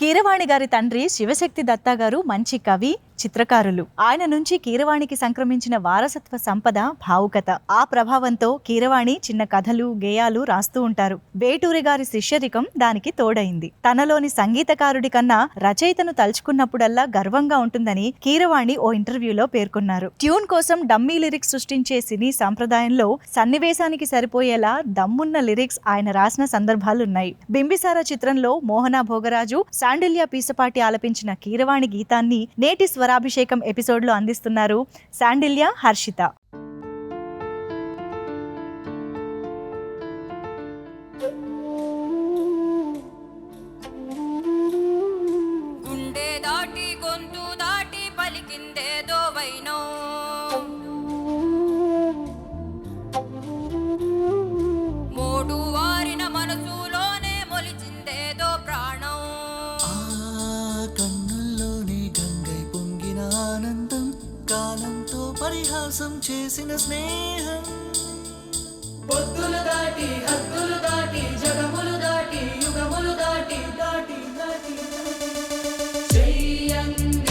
కీరవాణి గారి తండ్రి శివశక్తి దత్తా గారు మంచి కవి, చిత్రకారులు. ఆయన నుంచి కీరవాణికి సంక్రమించిన వారసత్వ సంపద భావుకత. ఆ ప్రభావంతో కీరవాణి చిన్న కథలు, గేయాలు రాస్తూ ఉంటారు. వేటూరి గారి శిష్యరికం దానికి తోడైంది. తనలోని సంగీతకారుడి కన్నా రచయితను తలుచుకున్నప్పుడల్లా గర్వంగా ఉంటుందని కీరవాణి ఓ ఇంటర్వ్యూలో పేర్కొన్నారు. ట్యూన్ కోసం డమ్మీ లిరిక్స్ సృష్టించే సినీ సంప్రదాయంలో సన్నివేశానికి సరిపోయేలా దమ్మున్న లిరిక్స్ ఆయన రాసిన సందర్భాలున్నాయి. బింబిసార చిత్రంలో మోహన భోగరాజు, శాండిల్య పీసపాటి ఆలపించిన కీరవాణి గీతాన్ని నేటి స్వరాభిషేకం ఎపిసోడ్లో అందిస్తున్నారు శాండిల్య, హర్షిత. గుండె దాటి గొంతు దాటి పలికిందేదో వైనో, మోడు వారిన మనసులోనే మొలిచిందేదో ప్రాణం. కన్నుల్లోని గంగై పొంగిన ఆనందం, కాలంతో పరిహాసం చేసిన స్నేహం. పొద్దులు దాటి, హద్దులు దాటి, జగములు దాటి, యుగములు దాటి దాటి దాటి చెయ్యందించమంది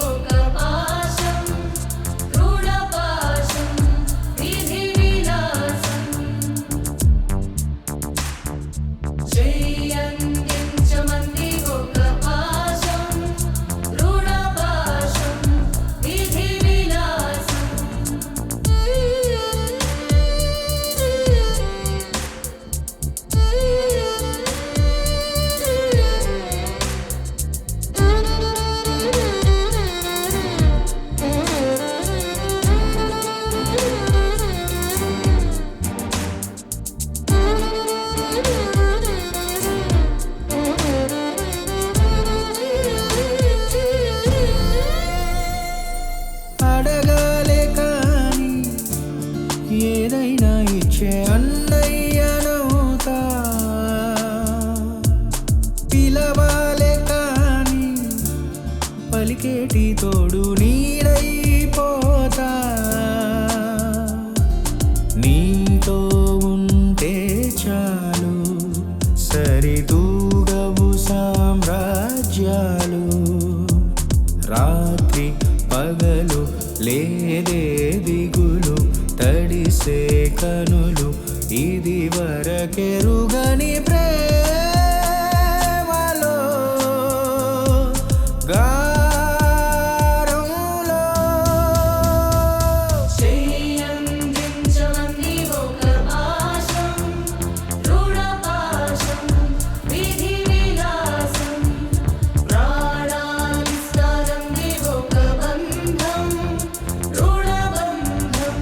ఒక పాశం, దృఢ పాశం, విధి విలాసం. చెయ్యందించమంది ఒక పాశం, దృఢ పాశం, విధి విలాసం. అడగాలే కాని ఏదైనా ఇచ్చే అన్నయ్యనవుతా, పిలవాలే కాని పలికేటి తోడు నీడైపోతా. నీతో ఉంటే చాలు, సరితూగవు సామ్రాజ్యాలు. రాత్రి పగలు లేదే దిగులు, తడిసే కనులు ఇది వరకెరుగని ప్రేమలో గారంలో. చెయ్యందించమంది ఒక పాశం, దృఢ పాశం, విధి విలాసం. ప్రాణాలిస్తారంది ఒక బంధం, దృఢ బంధం.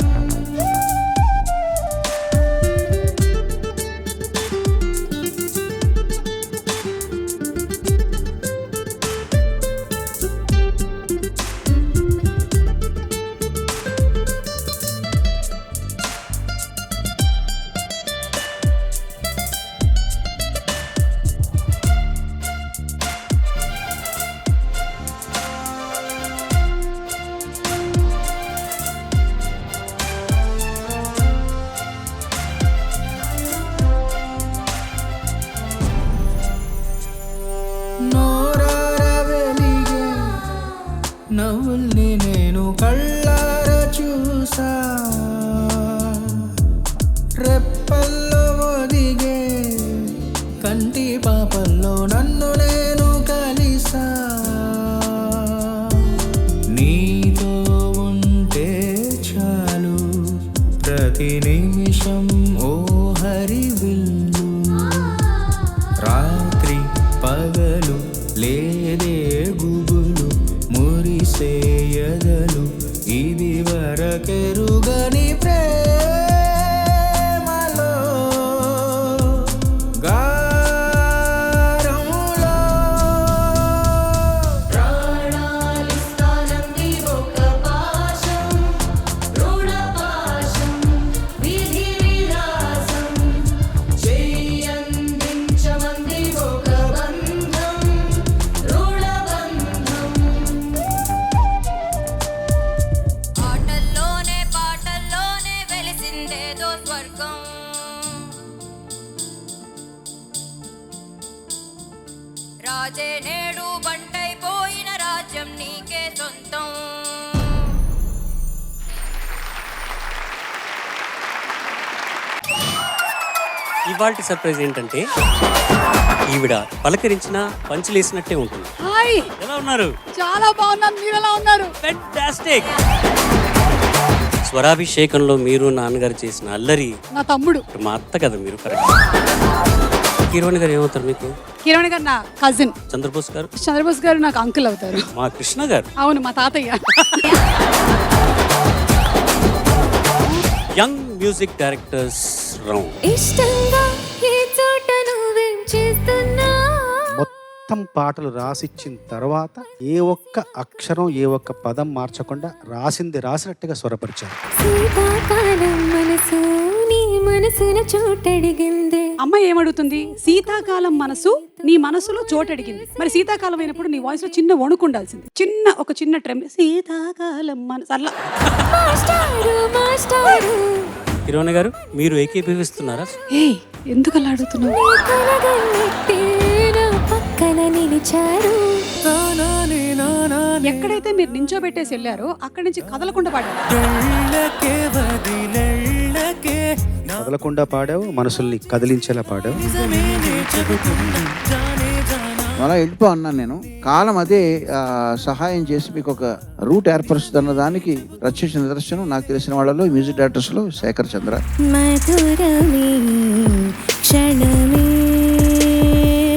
నోరార వెలిగే నవ్వుల్ని నేను కళ్ళార చూసా, రెప్పల్లో ఒదిగే కంటి పాపల్లో నన్ను నేను కలిసా. నీతో ఉంటే చాలు, ప్రతి నిమిషం ఓ హరివిల్లు. రాత్రి పగలు లేదే గుబులు, మురిసే ఎదలు రాజే నేడు బంటైపోయిన రాజ్యం నీకే సొంతం. ఇవాల్టి సర్ప్రైజ్ ఏంటంటే ఈవిడ పలకరించిన పంచులేసినట్టే ఉంటుంది. హాయ్, ఎలా ఉన్నారు? చాలా బాగున్నాను. మీరు ఎలా ఉన్నారు? ఫెంటాస్టిక్. స్వరాభిషేకంలో మీరు నాన్నగారు చేసిన అల్లరి నా తమ్ముడు. మా అత్త కదా మీరు. కరెక్ట్. కీరవాణి గారు ఏమవుతారు మీకు? కిరణ్ గారు నా కజిన్. చంద్రబోస్ గారు? చంద్రబోస్ గారు నాకు అంకుల్ అవుతారు. మా కృష్ణ గారు? అవును, మా తాతయ్య. Young music directors round. ఇష్టంగా ఈ చోట నువ్వేం చేస్తున్నా? మొత్తం పాటలు రాసిచ్చిన తర్వాత ఏ ఒక్క అక్షరం ఏ ఒక్క పదం మార్చకుండా రాసింది రాసినట్టుగా స్వరపరిచారు. శీతాకాలం మనసు నీ మనసున చోటడిగిందే. అమ్మాయి ఏమడుగుతుంది? శీతాకాలం మనసు నీ మనసులో చోటడిగింది. మరి శీతాకాలం అయినప్పుడు నీ వాయిస్ లో చిన్న వణుకు ఉండాల్సింది. ఒక చిన్న ట్రెమ్. శీతాకాలం మనసు అట్లా. మాస్టారు మాస్టారు కీరవాణి గారు మీరు ఏకీభవిస్తున్నారా? ఏయ్, ఎందుకు అలా అడుగుతున్నావు? కలగన్నట్టే నా పక్కన నిలిచారు. ఎక్కడైతే మీరు నించోబెట్టేసి వెళ్ళారో అక్కడి నుంచి కదలకుండా పాడారు. కదలకుండా పాడావు, మనసుల్ని కదిలించేలా పాడావు. అలా వెళ్ళిపో అన్నాను నేను. కాలం అదే సహాయం చేసి మీకు ఒక రూట్ ఏర్పరుస్తుంది అన్న దానికి ప్రత్యక్ష నిదర్శనం నాకు తెలిసిన వాళ్ళలో మ్యూజిక్ డైరెక్టర్స్ లో శేఖర్ చంద్ర. మధురమే క్షణమే.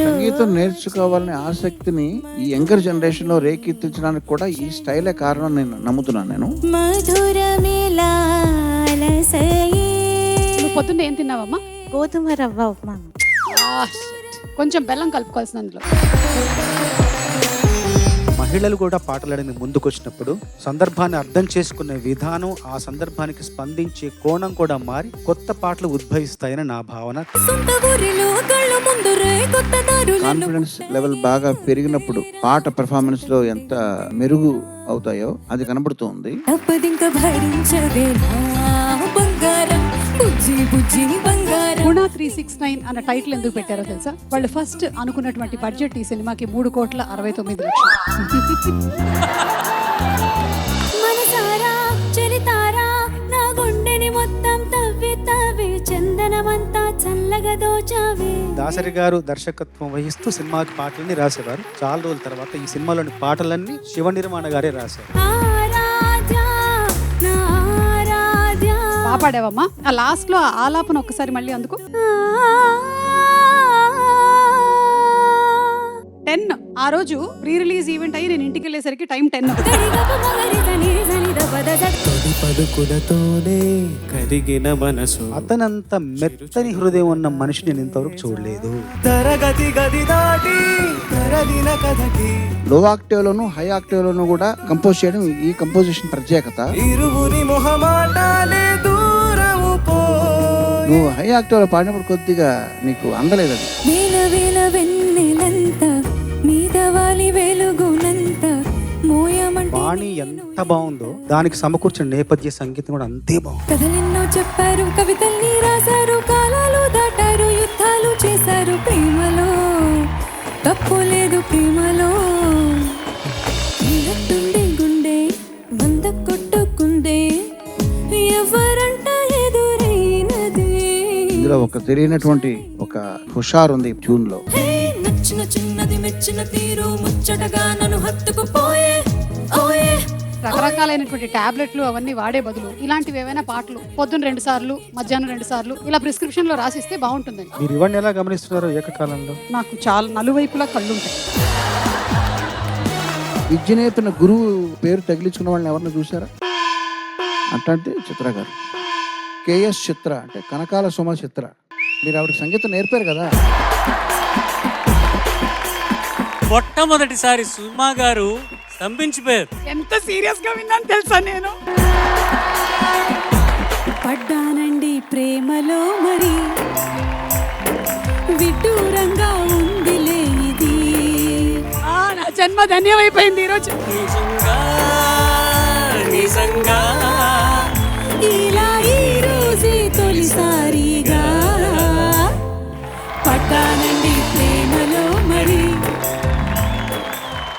సంగీతం నేర్చుకోవాలనే ఆసక్తిని ఈ యంగర్ జనరేషన్ లో రేకెత్తించడానికి కూడా ఈ స్టైలే కారణం నేను నమ్ముతున్నాను నేను. మధురమే లాలసయే. నువ్వు పొద్దున్న ఏం తిన్నావమ్మా? గోధుమ రవ్వ ఉప్మా. కొంచెం బెల్లం కలుపుకోవాల్సిన అందులో. మహిళలు కూడా పాటలని ముందుకొచ్చినప్పుడు సందర్భాన్ని అర్థం చేసుకునే విధానం, ఆ సందర్భానికి స్పందించే కోణం కూడా మారి కొత్త పాటలు ఉద్భవిస్తాయని నా భావన. కాన్ఫిడెన్స్ లెవెల్ బాగా పెరిగినప్పుడు పాట పెర్ఫార్మెన్స్ లో ఎంత మెరుగు అవుతాయో అది కనబడుతుంది. గుణ 369 అన్న టైటిల్ ఎందుకు పెట్టారో తెలుసా? వాళ్ళు ఫస్ట్ అనుకున్నటువంటి బడ్జెట్ ఈ సినిమాకి 3,69,00,000. మనసారా చరితారా నా గుండెని మొత్తం తవ్వి తవ్వి చందనమంతా చల్లగా దోచావే. దాసరి గారు దర్శకత్వం వహిస్తూ సినిమాకి పాటలని రాసేవారు. చాలా రోజుల తర్వాత ఈ సినిమాలోని పాటలన్నీ శివ నిర్మాణ గారే రాశారు. ఆరాధ్య నా ఆరాధ్య. బాగా పాడావమ్మా. ఆ లాస్ట్ లో ఆలాపన ఒక్కసారి మళ్ళీ అందుకు. 10 ఆ రోజు ప్రీ రిలీజ్ ఈవెంట్ అయ్యి నేను ఇంటికి వెళ్ళేసరికి టైం 10. పలుకులతోనే కరిగిన మనసు అతనంత మెత్తని హృదయం ఉన్న మనిషి నేను ఇంతవరకు చూడలేదు. తరగతి గది దాటి కరగిన కథకి లో ఆక్టేవ్ లోను హై ఆక్టేవ్ లోను కూడా కంపోజ్ చేయడం ఈ కంపోజిషన్ ప్రత్యేకత. ఇరువురి మొహమాటాలే దూరము పో. నువ్వు హై ఆక్టేవ్ లో పాడినప్పుడు కొద్దిగా నీకు అందలేదు అది. వేల వేల వెన్నెలంత మీద వాలి వెలుగునంత మోయమంటే వాణి ఎంత బాగుందో దానికి సమకూర్చిన నేపథ్య సంగీతం కూడా అంతే బాగుంది. కథలెన్నో చెప్పారు, కవితల్ని రాశారు, కాలాలు దాటారు, యుద్ధాలు చేశారు. ప్రేమలో తప్పు లేదు, ప్రేమలో నీలట్టుండే గుండె వంద కొట్టుకుందే ఎవరంట ఎదురైనది. ఇందులో ఒక తెలియనటువంటి ఒక హుషారు ఉంది ట్యూన్ లో. హే, నచ్చిన చిన్నది మెచ్చిన తీరు ముచ్చటగా నన్ను హత్తుకుపోయే ఓయే. రకరకాలైనటువంటి టాబ్లెట్లు అవన్నీ వాడే బదులు ఇలాంటివి ఏవైనా పాటలు పొద్దున్న 2 సార్లు మధ్యాహ్నం 2 సార్లు ఇలా ప్రిస్క్రిప్షన్ లో రాసిస్తే బాగుంటుందండి. మీరు ఇవన్నీ ఎలా గమనిస్తున్నారు ఏకకాలంలో? నాకు చాలా నలువైపులా కళ్ళుంటాయి. విద్య నేర్పిన గురువు పేరు తగిలించుకున్న వాళ్ళని ఎవరిని చూసారా? అంటే చిత్ర గారు. కేఎస్ చిత్ర అంటే కనకాల సుమ చిత్ర. మీరు ఆవిడకి సంగీతం నేర్పారు కదా. మొట్టమొదటిసారి సుమా గారు స్తంభించిపోయారు. ఎంత సీరియస్ గా విన్నాను తెలుసా నేను. పడ్డానండి ప్రేమలో మరి విడ్డూరంగా ఉందిలే ఇది. నా జన్మ ధన్యమైపోయింది ఈరోజు. నిజంగా